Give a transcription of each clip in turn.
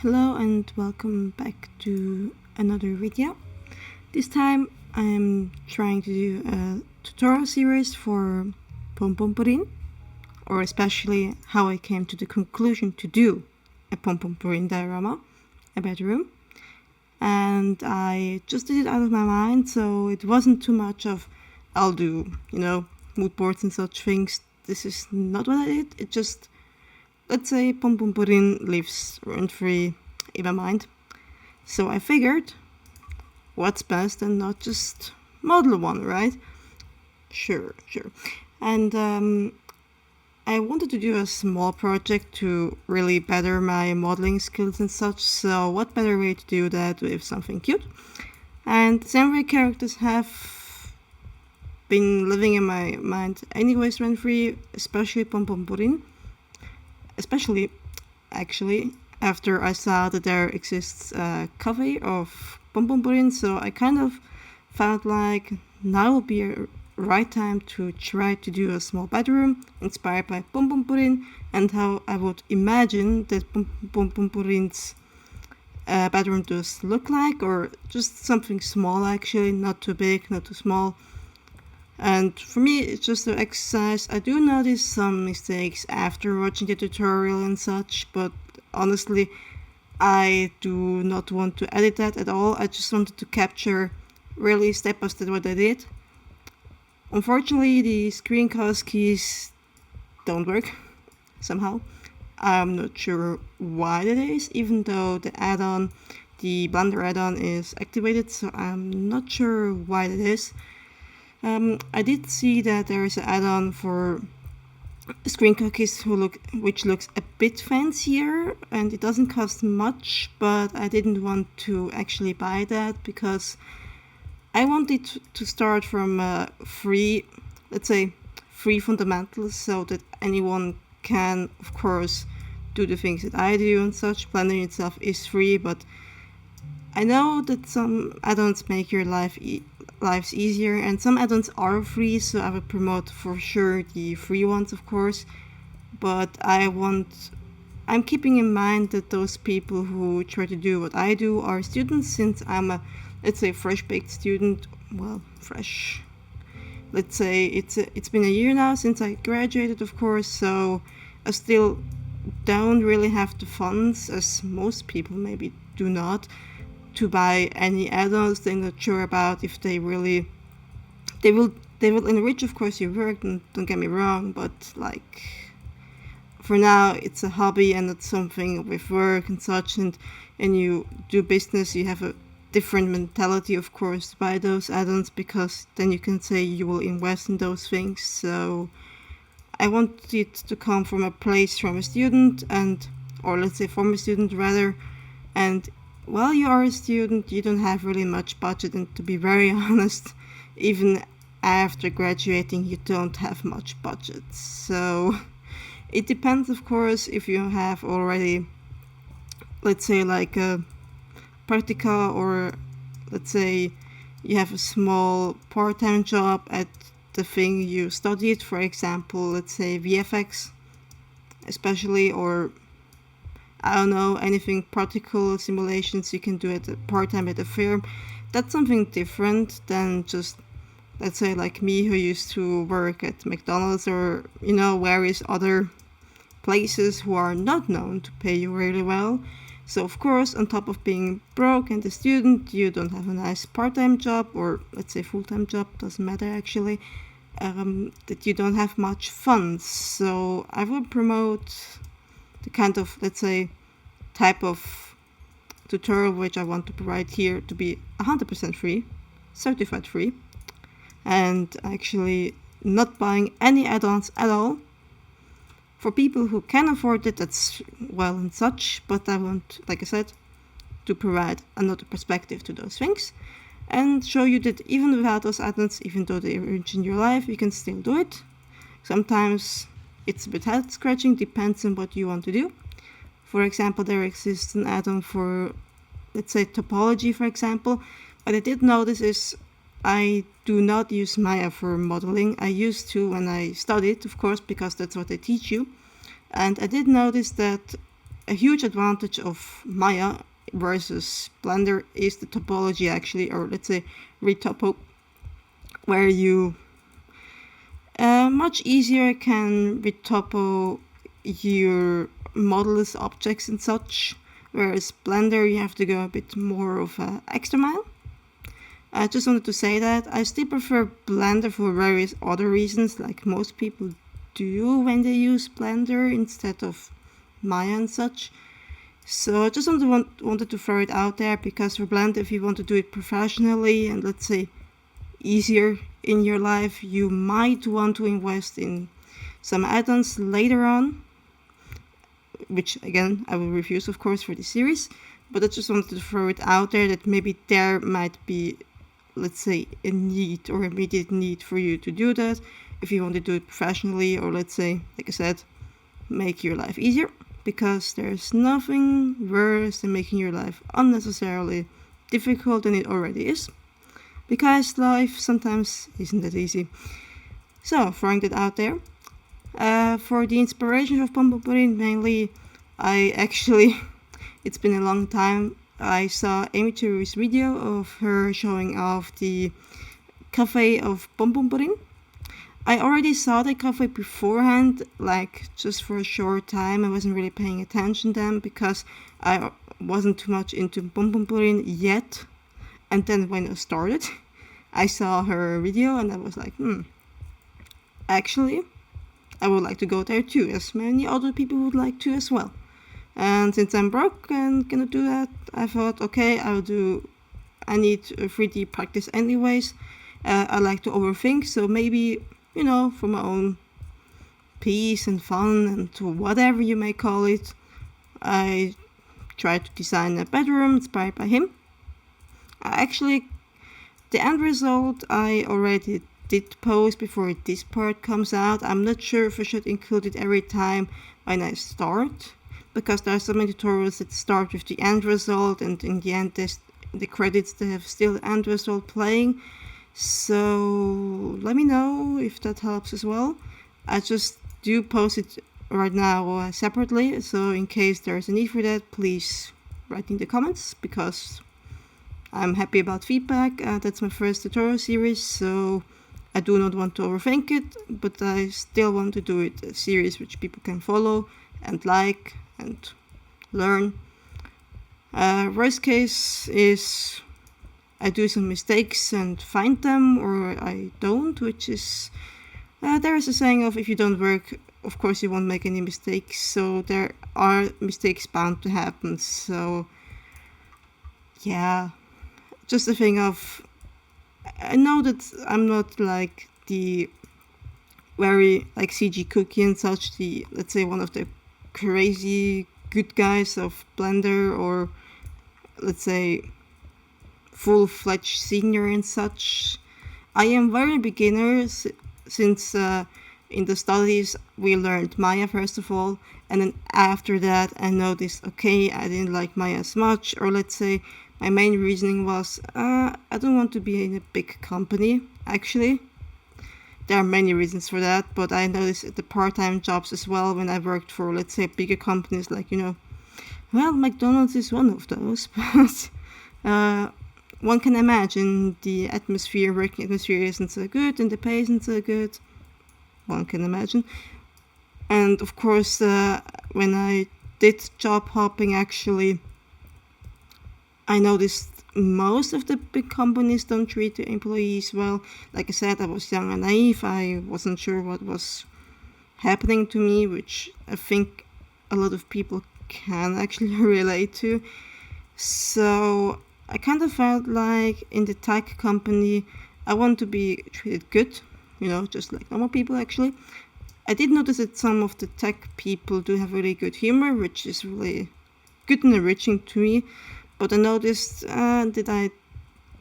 Hello and welcome back to another video. This time I'm trying to do a tutorial series for Pompompurin, or especially how I came to the conclusion to do a Pompompurin diorama, a bedroom. And I just did it out of my mind, so it wasn't too much of I'll do, mood boards and such things. This is not what I did. It just, let's say Pompompurin lives rent-free in my mind. So I figured, what's best and not just model one, right? Sure. And I wanted to do a small project to really better my modeling skills and such, so what better way to do that with something cute? And same way characters have been living in my mind anyways rent-free, especially Pompompurin. Especially, actually, after I saw that there exists a cover of Pompompurin, so I kind of felt like now would be a right time to try to do a small bedroom inspired by Pompompurin and how I would imagine that Pompompurin's bedroom does look like, or just something small actually, not too big, not too small. And for me, it's just an exercise. I do notice some mistakes after watching the tutorial and such, but honestly, I do not want to edit that at all. I just wanted to capture really step by step what I did. Unfortunately, the screencast keys don't work somehow. I'm not sure why that is, even though the add-on, the Blender add-on is activated, so I'm not sure why that is. I did see that there is an add-on for screen cookies which looks a bit fancier, and it doesn't cost much, but I didn't want to actually buy that because I wanted to start from free, let's say free fundamentals, so that anyone can, of course, do the things that I do and such. Blender itself is free, but I know that some add-ons make your lives easier, and some add-ons are free, so I would promote for sure the free ones, of course. But I'm keeping in mind that those people who try to do what I do are students, since I'm a, let's say, fresh-baked student. Well, fresh. Let's say it's been a year now since I graduated, of course, so I still don't really have the funds, as most people maybe do not, to buy any add-ons. They're not sure about if they will enrich, of course, your work, don't get me wrong, but like for now it's a hobby and it's something with work and such, and you do business, you have a different mentality, of course, to buy those add-ons, because then you can say you will invest in those things. So I want it to come from a place from a student, or let's say former student rather, and while you are a student, you don't have really much budget, and to be very honest, even after graduating, you don't have much budget. So it depends, of course, if you have already, let's say, like a practical, or let's say you have a small part-time job at the thing you studied, for example, let's say VFX, especially, or I don't know, anything practical simulations you can do at part-time at a firm. That's something different than just, let's say, like me, who used to work at McDonald's or, various other places who are not known to pay you really well. So of course, on top of being broke and a student, you don't have a nice part-time job, or let's say full-time job, doesn't matter actually, that you don't have much funds. So I would promote the kind of, let's say, type of tutorial which I want to provide here to be 100% free, certified free, and actually not buying any add-ons at all. For people who can afford it, that's well and such, but I want, like I said, to provide another perspective to those things and show you that even without those add-ons, even though they enrich in your life, you can still do it. Sometimes it's a bit head-scratching, depends on what you want to do. For example, there exists an add-on for, let's say, topology, for example. What I did notice is I do not use Maya for modeling. I used to when I studied, of course, because that's what they teach you. And I did notice that a huge advantage of Maya versus Blender is the topology actually, or let's say retopo, where you much easier can retopo your modelless objects and such, whereas Blender you have to go a bit more of an extra mile. I just wanted to say that I still prefer Blender for various other reasons, like most people do when they use Blender instead of Maya and such. So I just wanted to throw it out there, because for Blender, if you want to do it professionally and let's say easier in your life, you might want to invest in some add-ons later on, which again I will refuse of course for this series, but I just wanted to throw it out there that maybe there might be, let's say, a need or immediate need for you to do that if you want to do it professionally, or let's say, like I said, make your life easier, because there's nothing worse than making your life unnecessarily difficult than it already is, because life sometimes isn't that easy. So, throwing that out there. For the inspiration of Pompompurin, mainly, it's been a long time, I saw Amy Cherry's video of her showing off the cafe of Pompompurin. I already saw the cafe beforehand, like just for a short time. I wasn't really paying attention then because I wasn't too much into Pompompurin yet. And then when I started, I saw her video and I was like, actually, I would like to go there too, as many other people would like to as well. And since I'm broke and cannot do that, I thought, okay, I need 3D practice anyways. I like to overthink, so maybe, for my own peace and fun and whatever you may call it, I tried to design a bedroom inspired by him. Actually, the end result I already did post before this part comes out. I'm not sure if I should include it every time when I start, because there are so many tutorials that start with the end result, and in the end the credits, they have still the end result playing. So let me know if that helps as well. I just do post it right now separately, so in case there's a need for that, please write in the comments, because I'm happy about feedback. That's my first tutorial series, so I do not want to overthink it, but I still want to do it a series which people can follow and like and learn. Worst case is I do some mistakes and find them, or I don't, which is, there is a saying of if you don't work, of course you won't make any mistakes, so there are mistakes bound to happen. So yeah, just a thing of, I know that I'm not like the very like CG cookie and such, the, let's say, one of the crazy good guys of Blender, or let's say full-fledged senior and such. I am very beginner, since in the studies we learned Maya first of all, and then after that I noticed, okay, I didn't like Maya as much, or let's say my main reasoning was, I don't want to be in a big company, actually. There are many reasons for that, but I noticed at the part-time jobs as well, when I worked for, let's say, bigger companies, like, well, McDonald's is one of those, but one can imagine the working atmosphere isn't so good, and the pay isn't so good. One can imagine. And of course, when I did job hopping, actually, I noticed most of the big companies don't treat the employees well. Like I said, I was young and naive. I wasn't sure what was happening to me, which I think a lot of people can actually relate to. So I kind of felt like in the tech company, I want to be treated good, just like normal people actually. I did notice that some of the tech people do have really good humor, which is really good and enriching to me. But I noticed that I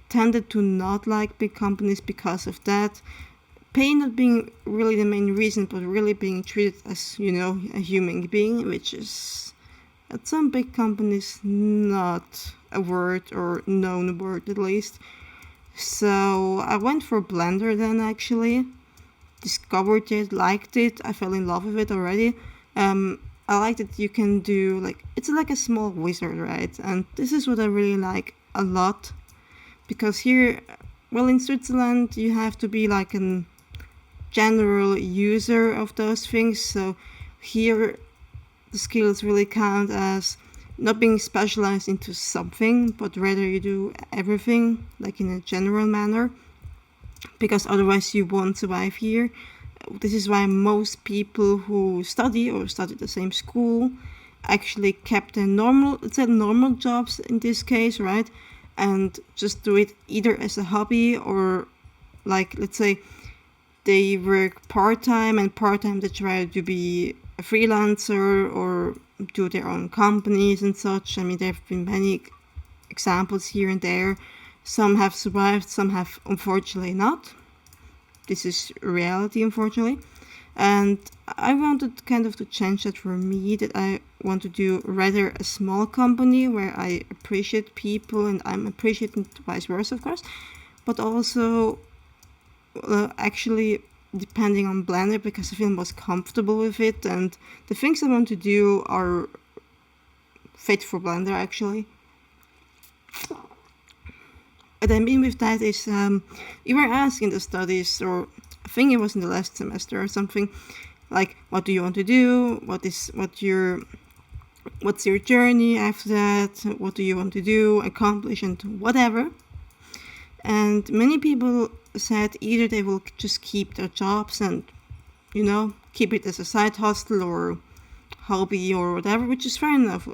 tended to not like big companies because of that. Pay not being really the main reason, but really being treated as, a human being, which is at some big companies not a word, or known word at least. So I went for Blender then, actually. Discovered it, liked it, I fell in love with it already. I like that you can do like, it's like a small wizard, right? And this is what I really like a lot, because here, well, in Switzerland, you have to be like a general user of those things. So here, the skills really count as not being specialized into something, but rather you do everything like in a general manner, because otherwise you won't survive here. This is why most people who study or study the same school actually kept their normal, let's say normal jobs in this case, right? And just do it either as a hobby or, like, let's say they work part-time, and part-time they try to be a freelancer or do their own companies and such. I mean, there have been many examples here and there. Some have survived, some have unfortunately not. This is reality, unfortunately. And I wanted kind of to change that for me, that I want to do rather a small company where I appreciate people and I'm appreciating vice versa, of course, but also actually depending on Blender, because I feel most comfortable with it, and the things I want to do are fit for Blender actually. What I mean with that is, you were asked in the studies, or I think it was in the last semester or something, like, what do you want to do? What's your journey after that? What do you want to do, accomplish, and whatever? And many people said either they will just keep their jobs and, keep it as a side hustle or hobby or whatever, which is fair enough.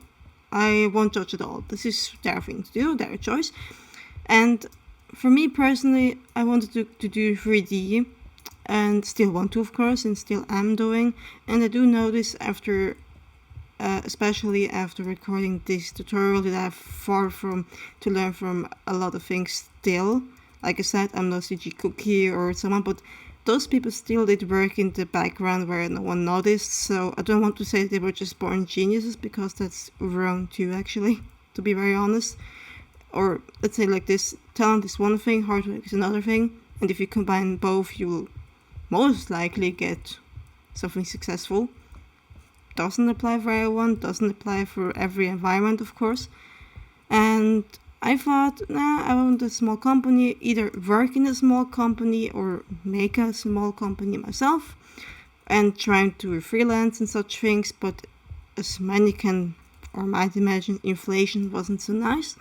I won't judge at all. This is their thing to do, their choice. And for me personally, I wanted to do 3D, and still want to, of course, and still am doing. And I do notice after, especially after recording this tutorial, that I have far from to learn from a lot of things still. Like I said, I'm no CG cookie or someone, but those people still did work in the background where no one noticed. So I don't want to say they were just born geniuses, because that's wrong too, actually, to be very honest. Or let's say like this, talent is one thing, hard work is another thing, and if you combine both, you will most likely get something successful. Doesn't apply for everyone, doesn't apply for every environment, of course. And I thought, I want a small company, either work in a small company or make a small company myself, and trying to freelance and such things, but as many can or might imagine, inflation wasn't so nice.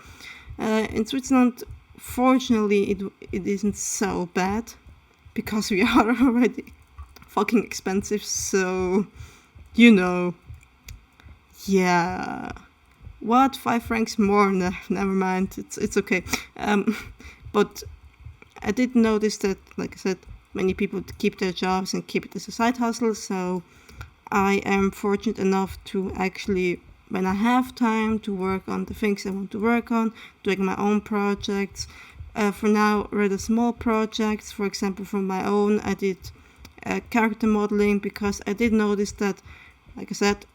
In Switzerland, fortunately, it isn't so bad, because we are already fucking expensive, so, yeah. What, 5 francs more? No, never mind, it's okay. But I did notice that, like I said, many people keep their jobs and keep it as a side hustle, so I am fortunate enough to actually, when I have time, to work on the things I want to work on, doing my own projects. For now, rather small projects. For example, from my own, I did character modeling, because I did notice that, like I said,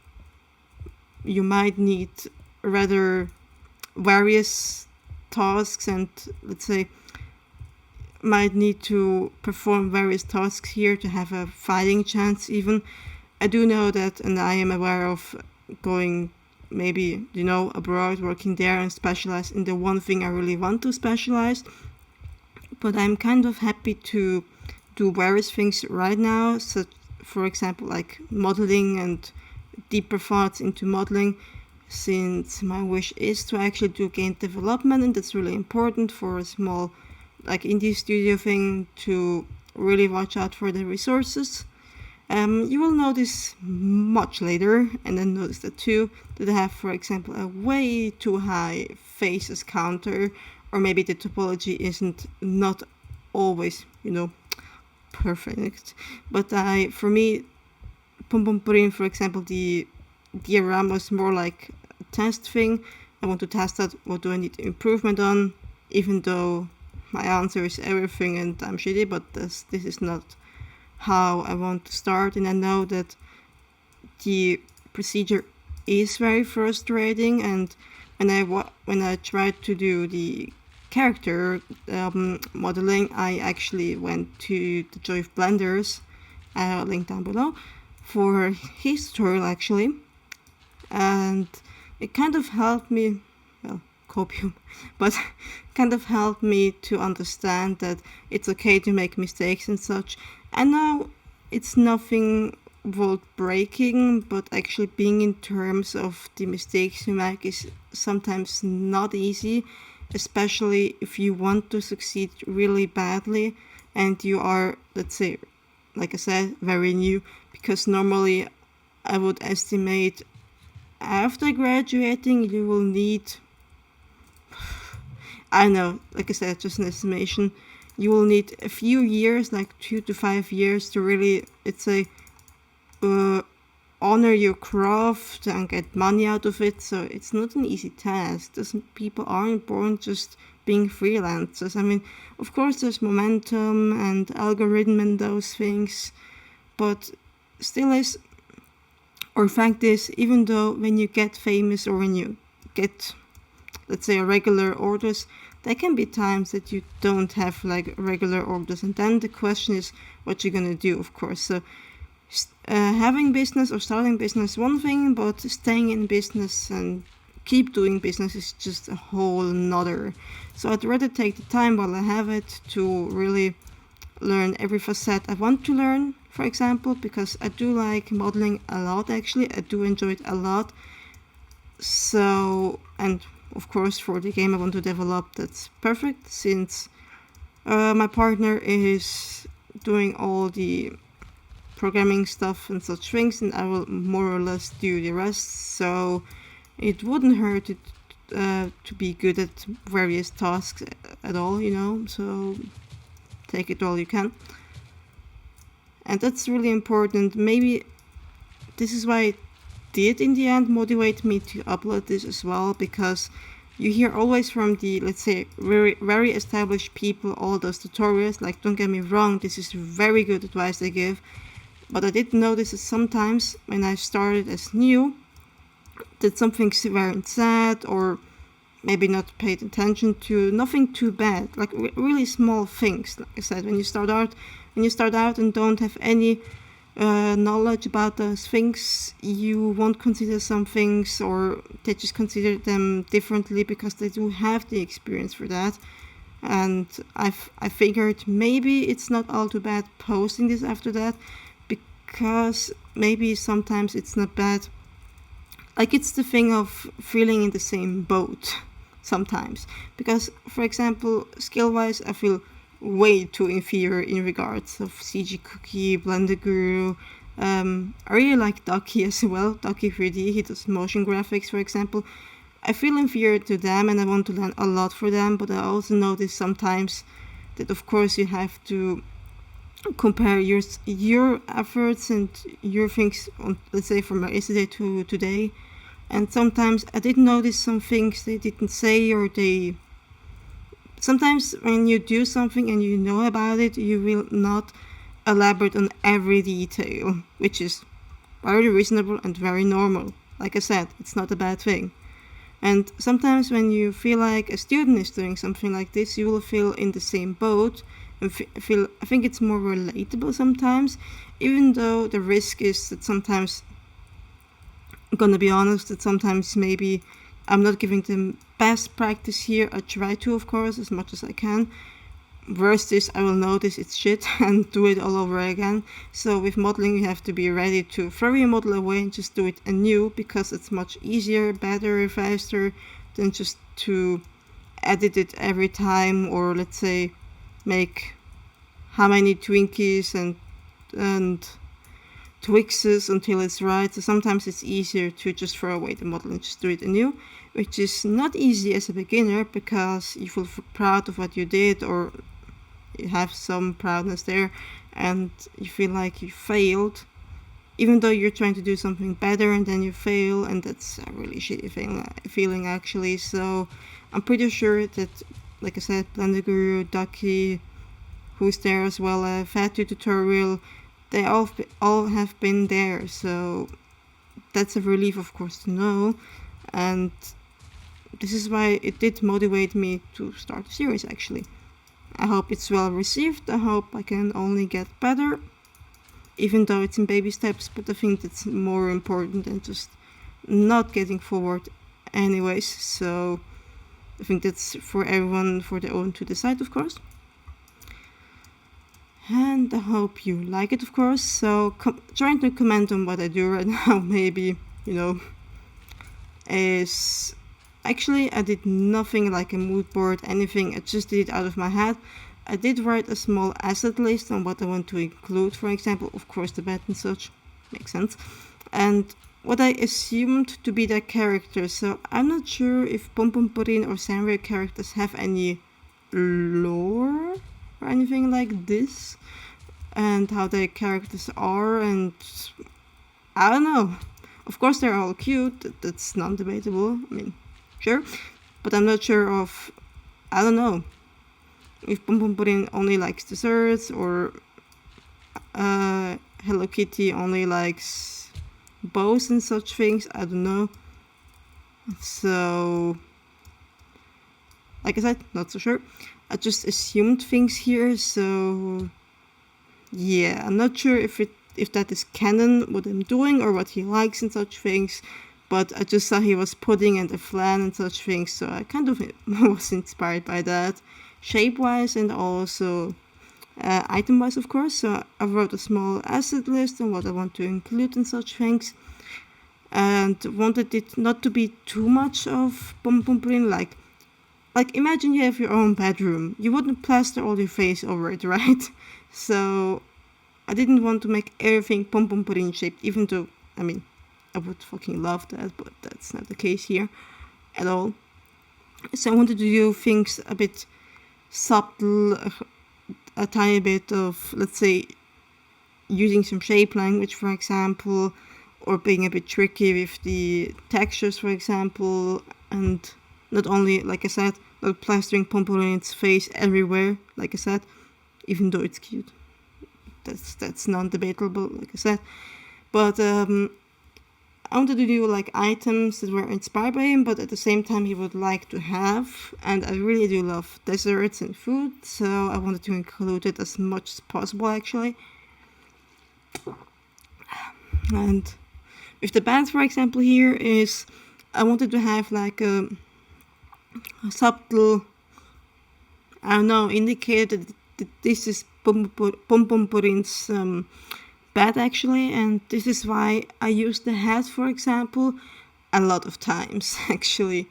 you might need rather various tasks, and let's say might need to perform various tasks here to have a fighting chance even. I do know that, and I am aware of going maybe, abroad, working there and specialize in the one thing I really want to specialize. But I'm kind of happy to do various things right now, such, for example, like modeling and deeper thoughts into modeling, since my wish is to actually do game development, and that's really important for a small, like, indie studio thing, to really watch out for the resources. You will notice much later, and then notice that too, that I have, for example, a way too high faces counter, or maybe the topology isn't not always, perfect. But for me, Pompompurin, for example, the Diorama was more like a test thing. I want to test that, what do I need improvement on, even though my answer is everything and I'm shitty, but this is not how I want to start. And I know that the procedure is very frustrating, and when I tried to do the character modeling, I actually went to the Joy of Blenders, link down below, for his tutorial actually. and it kind of helped me, well, copium, but kind of helped me to understand that it's okay to make mistakes and such. I know it's nothing world breaking, but actually being in terms of the mistakes you make is sometimes not easy, especially if you want to succeed really badly and you are, let's say, like I said, very new, because normally I would estimate after graduating you will need, I don't know, like I said, just an estimation, you will need a few years, like 2 to 5 years, to really, let's say, honor your craft and get money out of it. So it's not an easy task. People aren't born just being freelancers. I mean, of course there's momentum and algorithm and those things, but still is, or fact is, even though when you get famous or when you get, let's say, regular orders, there can be times that you don't have like regular orders, and then the question is what you're gonna do, of course. So having business or starting business is one thing, but staying in business and keep doing business is just a whole nother. So I'd rather take the time while I have it to really learn every facet I want to learn, for example, because I do like modeling a lot. Actually, I do enjoy it a lot. So, and of course for the game I want to develop, that's perfect, since my partner is doing all the programming stuff and such things, and I will more or less do the rest. So it wouldn't hurt to be good at various tasks at all, you know. So take it all you can, and that's really important. Maybe this is why it did in the end motivate me to upload this as well, because you hear always from the, let's say, very very established people all those tutorials. Like, don't get me wrong, this is very good advice they give, but I did notice that sometimes when I started as new, that some things weren't said or maybe not paid attention to. Nothing too bad, like really small things. Like I said, when you start out and don't have any knowledge about those things, you won't consider some things, or they just consider them differently because they do have the experience for that. And I figured maybe it's not all too bad posting this after that, because maybe sometimes it's not bad. Like, it's the thing of feeling in the same boat sometimes, because for example, skill wise I feel way too inferior in regards of CG Cookie, Blender Guru. I really like Ducky as well, Ducky 3D, he does motion graphics, for example. I feel inferior to them and I want to learn a lot for them, but I also notice sometimes that of course you have to compare your efforts and your things on, let's say, from yesterday to today. And sometimes I did notice some things they didn't say, or they sometimes when you do something and you know about it, you will not elaborate on every detail, which is very reasonable and very normal. Like I said, it's not a bad thing. And sometimes when you feel like a student is doing something like this, you will feel in the same boat and feel, I think it's more relatable sometimes, even though the risk is that sometimes, I'm gonna be honest, that sometimes maybe I'm not giving them best practice here. I try to, of course, as much as I can. Worst is I will notice it's shit and do it all over again. So with modeling you have to be ready to throw your model away and just do it anew, because it's much easier, better, faster than just to edit it every time, or let's say make how many Twinkies and Twixes until it's right. So sometimes it's easier to just throw away the model and just do it anew, which is not easy as a beginner, because you feel proud of what you did, or you have some proudness there, and you feel like you failed, even though you're trying to do something better and then you fail, and that's a really shitty feeling actually. So I'm pretty sure that, like I said, Blender Guru, Ducky, who's there as well, Fatu tutorial, they all have been there. So that's a relief, of course, to know. And this is why it did motivate me to start the series actually. I hope it's well received. I hope I can only get better, even though it's in baby steps, but I think that's more important than just not getting forward anyways. So I think that's for everyone for their own to decide, of course. And I hope you like it, of course. So trying to comment on what I do right now, maybe, is actually I did nothing like a mood board, anything. I just did it out of my head. I did write a small asset list on what I want to include, for example, of course the bed and such, makes sense. And what I assumed to be their characters. So I'm not sure if Pompompurin or Sanrio characters have any lore or anything like this, and how their characters are, and I don't know. Of course they're all cute, that's non-debatable, I mean, sure, but I'm not sure of, I don't know, if Pompompurin only likes desserts, or Hello Kitty only likes bows and such things, I don't know. So, like I said, not so sure. I just assumed things here, so yeah, I'm not sure if that is canon, what I'm doing, or what he likes and such things, but I just saw he was pudding and a flan and such things, so I kind of was inspired by that, shape-wise and also item-wise, of course. So I wrote a small asset list on what I want to include and such things, and wanted it not to be too much of Pompompurin, like imagine you have your own bedroom. You wouldn't plaster all your face over it, right? So I didn't want to make everything Pompompurin shaped, even though, I mean, I would fucking love that, but that's not the case here at all. So I wanted to do things a bit subtle, a tiny bit of, let's say, using some shape language, for example, or being a bit tricky with the textures, for example, and not only, like I said, not plastering Pompompurin's face everywhere, like I said, even though it's cute. That's non-debatable, like I said. But I wanted to do like items that were inspired by him, but at the same time he would like to have. And I really do love desserts and food, so I wanted to include it as much as possible, actually. And with the bands, for example, here is I wanted to have like a subtle, I don't know, indicator that this is Pompompurin's bed, actually, and this is why I use the hat, for example, a lot of times, actually.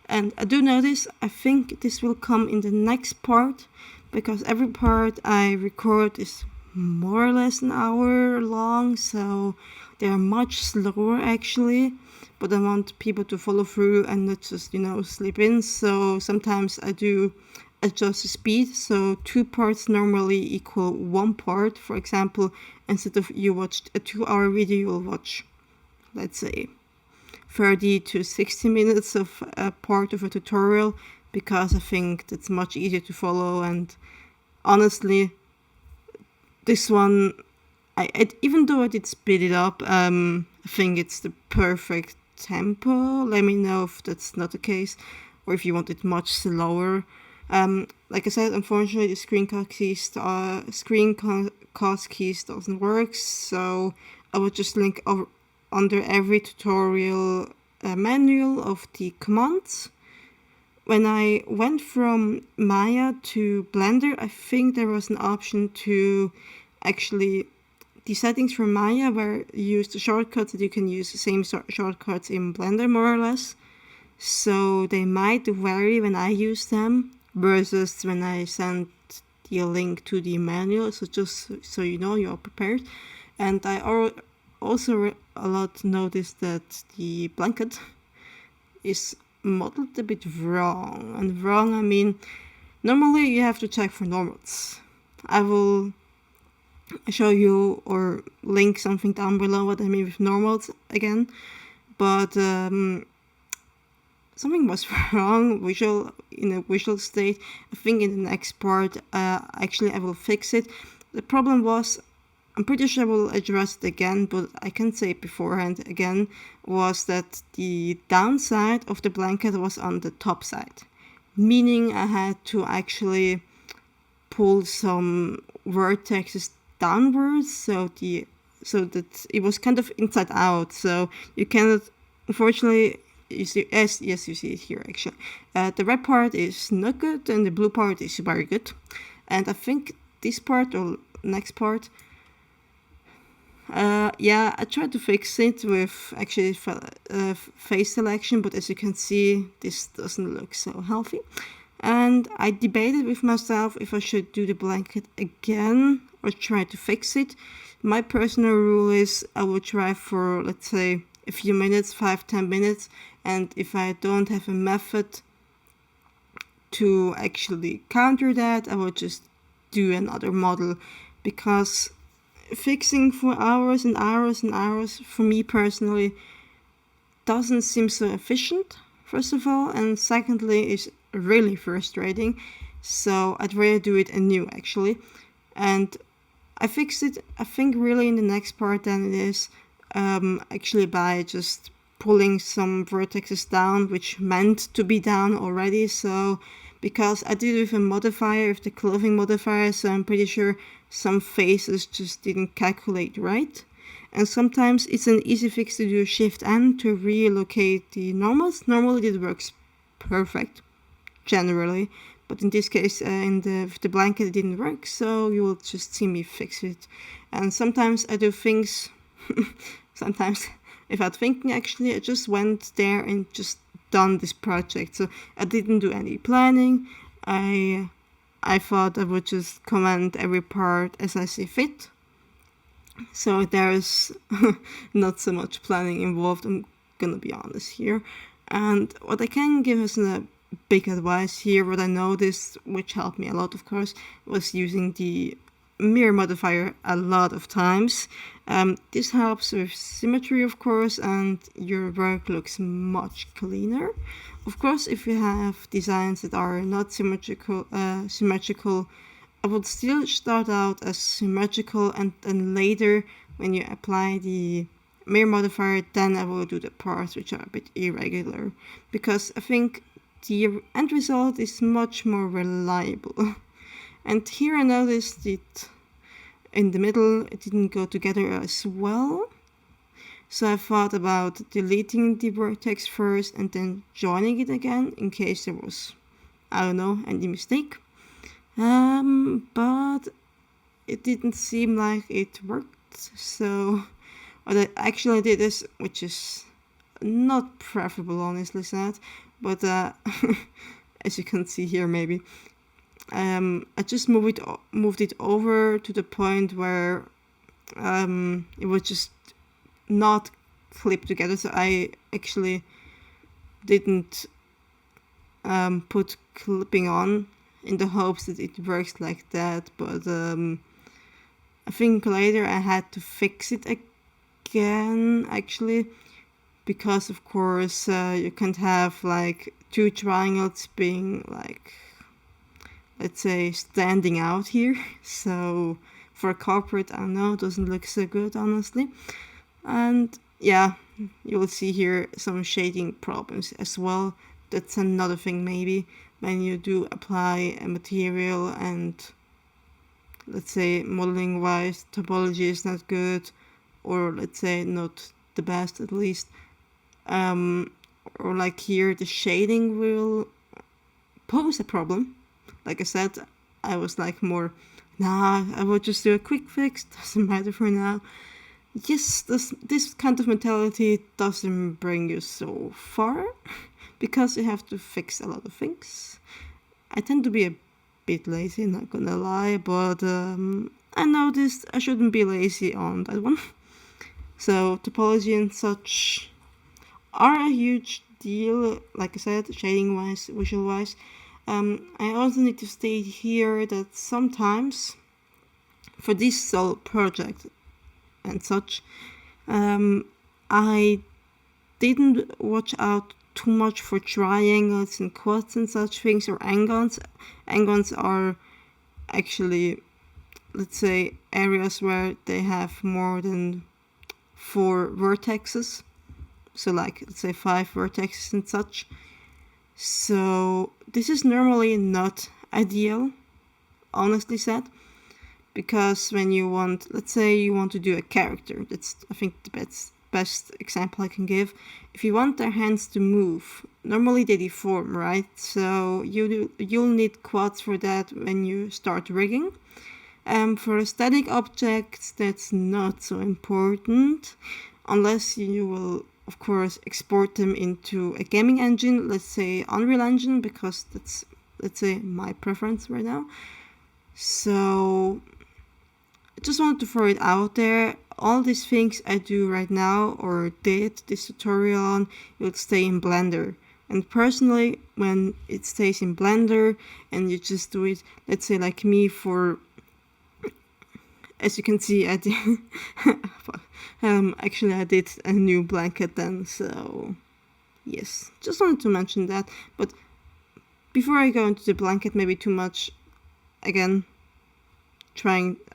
And I do notice, I think this will come in the next part, because every part I record is more or less an hour long, so they are much slower, actually, but I want people to follow through and not just, slip in, so sometimes I do adjust the speed, so 2 parts normally equal 1 part. For example, instead of you watched a 2-hour video, you'll watch, let's say, 30 to 60 minutes of a part of a tutorial, because I think that's much easier to follow. And honestly, this one, even though I did speed it up, I think it's the perfect tempo. Let me know if that's not the case, or if you want it much slower. Like I said, unfortunately, the screencast keys doesn't work, so I would just link under every tutorial manual of the commands. When I went from Maya to Blender, I think there was an option to actually, the settings for Maya where you use the shortcuts, that you can use the same shortcuts in Blender, more or less. So they might vary when I use them versus when I send the link to the manual. So just so you know, you're prepared. And I also a lot noticed that the blanket is modeled a bit wrong. And wrong, I mean, normally you have to check for normals. I will show you or link something down below what I mean with normals again. But something was wrong in a visual state. I think in the next part, actually I will fix it. The problem was, I'm pretty sure I will address it again, but I can say it beforehand again, was that the downside of the blanket was on the top side. Meaning I had to actually pull some vertexes downwards, so that it was kind of inside out. So you cannot unfortunately, you see, yes, you see it here actually. The red part is not good, and the blue part is very good. And I think this part or next part, yeah, I tried to fix it with actually face selection, but as you can see, this doesn't look so healthy. And I debated with myself if I should do the blanket again or try to fix it. My personal rule is I will try for, let's say, a few minutes, 5-10 minutes, and if I don't have a method to actually counter that, I will just do another model, because fixing for hours and hours and hours, for me personally, doesn't seem so efficient, first of all, and secondly, is really frustrating. So I'd rather do it anew actually. And I fixed it, I think, really in the next part than it is actually by just pulling some vertexes down, which meant to be down already. So because I did it with a modifier, with the clothing modifier, so I'm pretty sure some faces just didn't calculate right. And sometimes it's an easy fix to do Shift N to relocate the normals. Normally it works perfect, generally, but in this case, with the blanket, it didn't work, so you will just see me fix it. And sometimes I do things, sometimes without thinking actually, I just went there and just done this project. So I didn't do any planning. I thought I would just comment every part as I see fit. So there's not so much planning involved, I'm gonna be honest here. And what I can give as a big advice here, what I noticed, which helped me a lot of course, was using the mirror modifier a lot of times. This helps with symmetry of course, and your work looks much cleaner. Of course, if you have designs that are not symmetrical, I would still start out as symmetrical, and then later when you apply the mirror modifier, then I will do the parts which are a bit irregular, because I think the end result is much more reliable. And here I noticed it in the middle, it didn't go together as well. So I thought about deleting the vertex first and then joining it again in case there was, I don't know, any mistake. But it didn't seem like it worked. So what I actually did is, which is not preferable, honestly said, but as you can see here, maybe I just moved it over to the point where it was just not clipped together. So I actually didn't put clipping on in the hopes that it works like that, but I think later I had to fix it again actually, because of course you can't have like two triangles being like, let's say, standing out here. So for a corporate, I don't know, it doesn't look so good honestly. And yeah, you will see here some shading problems as well. That's another thing maybe when you do apply a material and, let's say, modeling wise topology is not good, or let's say not the best at least, or like here the shading will pose a problem. Like I said, I was like more, nah, I will just do a quick fix, doesn't matter for now. Yes, this kind of mentality doesn't bring you so far, because you have to fix a lot of things. I tend to be a bit lazy, not gonna lie, but I noticed I shouldn't be lazy on that one. So topology and such are a huge deal, like I said, shading wise, visual wise. I also need to state here that sometimes for this sole project and such, I didn't watch out too much for triangles and quads and such things, or angons. Angons are actually, let's say, areas where they have more than 4 vertexes. So like, let's say 5 vertexes and such. So this is normally not ideal, honestly said, because when you want, let's say you want to do a character, that's I think the best example I can give. If you want their hands to move, normally they deform, right? So you'll need quads for that when you start rigging. For static objects, that's not so important, unless you will, of course, export them into a gaming engine, let's say Unreal Engine, because that's, let's say, my preference right now. So I just wanted to throw it out there. All these things I do right now, or did this tutorial on, it would stay in Blender. And personally, when it stays in Blender and you just do it, let's say like me, for, as you can see, I did actually I did a new blanket then, so yes, just wanted to mention that. But before I go into the blanket maybe too much, again,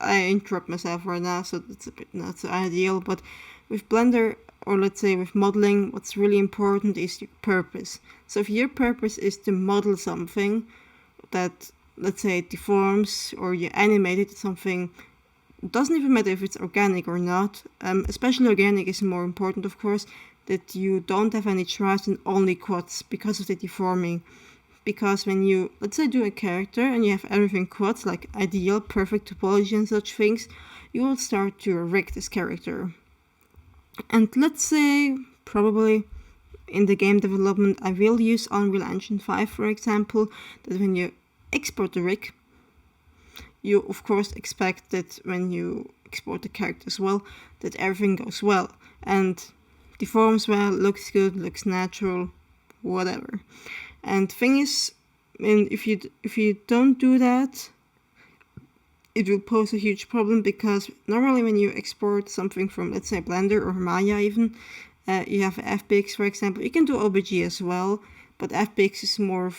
I interrupt myself right now, so it's a bit not so ideal, but with Blender, or let's say with modeling, what's really important is your purpose. So if your purpose is to model something that, let's say, deforms, or you animated something, it doesn't even matter if it's organic or not, especially organic is more important, of course, that you don't have any tries and only quads because of the deforming. Because when you, let's say, do a character and you have everything quads, like ideal, perfect topology and such things, you will start to rig this character. And let's say, probably in the game development, I will use Unreal Engine 5, for example, that when you export the rig, you of course expect that when you export the character as well, that everything goes well and deforms well, looks good, looks natural, whatever. And thing is, if you don't do that, it will pose a huge problem, because normally when you export something from, let's say, Blender or Maya even, you have FBX, for example. You can do OBJ as well, but FBX is more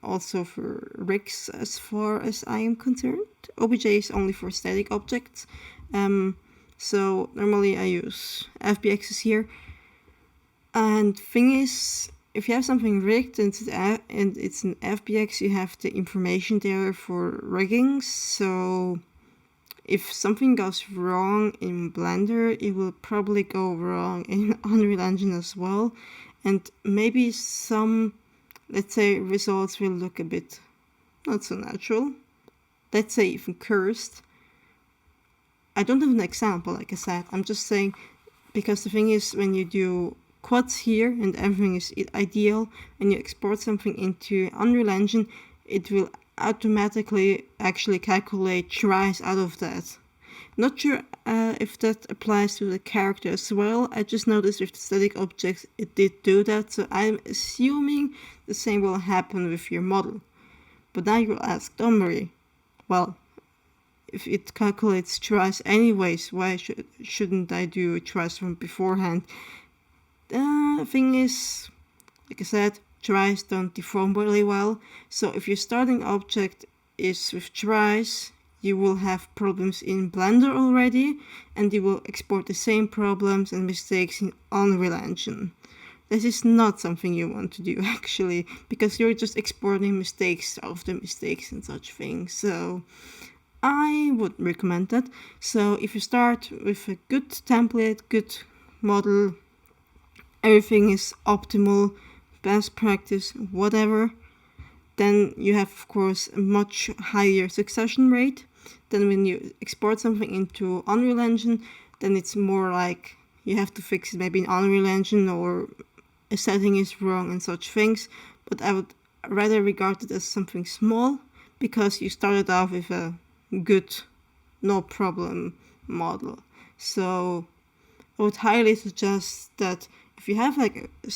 also for rigs as far as I am concerned. OBJ is only for static objects. So normally I use FBXs here. And thing is, if you have something rigged and it's an FBX, you have the information there for rigging. So if something goes wrong in Blender, it will probably go wrong in Unreal Engine as well. And maybe some, let's say, results will look a bit not so natural. Let's say even cursed. I don't have an example, like I said. I'm just saying, because the thing is, when you do quads here and everything is ideal, and you export something into Unreal Engine, it will automatically actually calculate tries out of that. Not sure if that applies to the character as well. I just noticed with the static objects it did do that, so I'm assuming the same will happen with your model. But now you'll ask, don't worry, well, if it calculates tries anyways, why shouldn't I do tries from beforehand? The thing is, like I said, tries don't deform really well. So if your starting object is with tries, you will have problems in Blender already, and you will export the same problems and mistakes in Unreal Engine. This is not something you want to do, actually, because you're just exporting mistakes of the mistakes and such things. So I would recommend that. So if you start with a good template, good model, everything is optimal, best practice, whatever, then you have, of course, a much higher succession rate than when you export something into Unreal Engine. Then it's more like you have to fix it maybe in Unreal Engine, or a setting is wrong and such things. But I would rather regard it as something small, because you started off with a good, no problem model. So I would highly suggest that if you have like a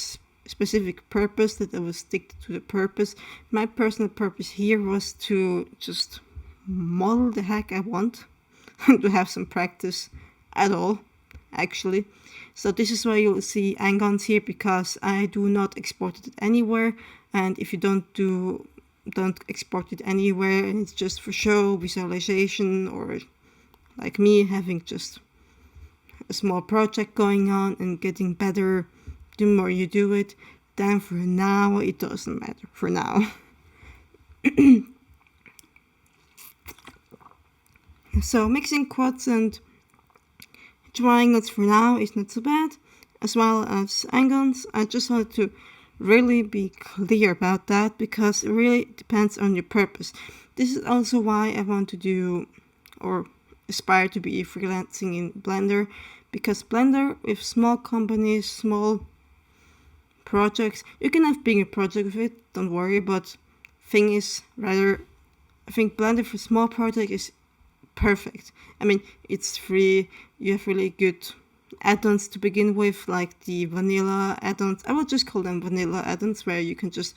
specific purpose, that I will stick to the purpose. My personal purpose here was to just model the heck I want, to have some practice at all, actually. So this is why you'll see angons here, because I do not export it anywhere. And if you don't export it anywhere, and it's just for show, visualization, or like me having just a small project going on and getting better the more you do it, then for now it doesn't matter. For now. So mixing quads and triangles for now is not so bad. as well as icons. I just wanted to really be clear about that because it really depends on your purpose. This is also why I want to do or aspire to be freelancing in Blender, because Blender, with small companies, small projects, you can have bigger projects with it, don't worry, but thing is rather, I think Blender for small project is perfect. I mean, it's free, you have really good add-ons to begin with, like the vanilla add-ons. I will just call them vanilla add-ons, where you can just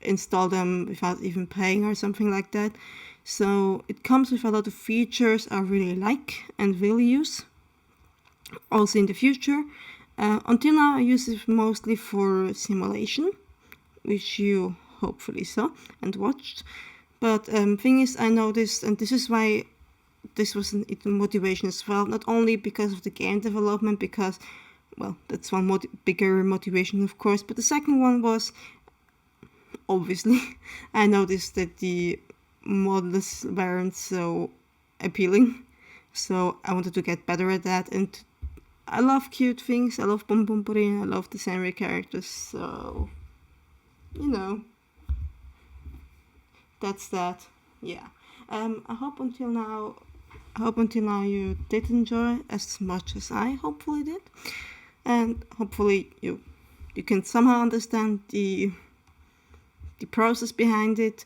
install them without even paying or something like that. So it comes with a lot of features I really like and will use also in the future. Until now I use it mostly for simulation, which you hopefully saw and watched. But thing is, I noticed, and this is why this was a motivation as well, not only because of the game development, because, well, that's one bigger motivation of course, but the second one was, obviously, I noticed that the models weren't so appealing, so I wanted to get better at that. And I love cute things, I love Pompompurin, I love the scenery characters, so, you know, that's that. Yeah. I hope until now you did enjoy as much as I hopefully did, and hopefully you can somehow understand the process behind it.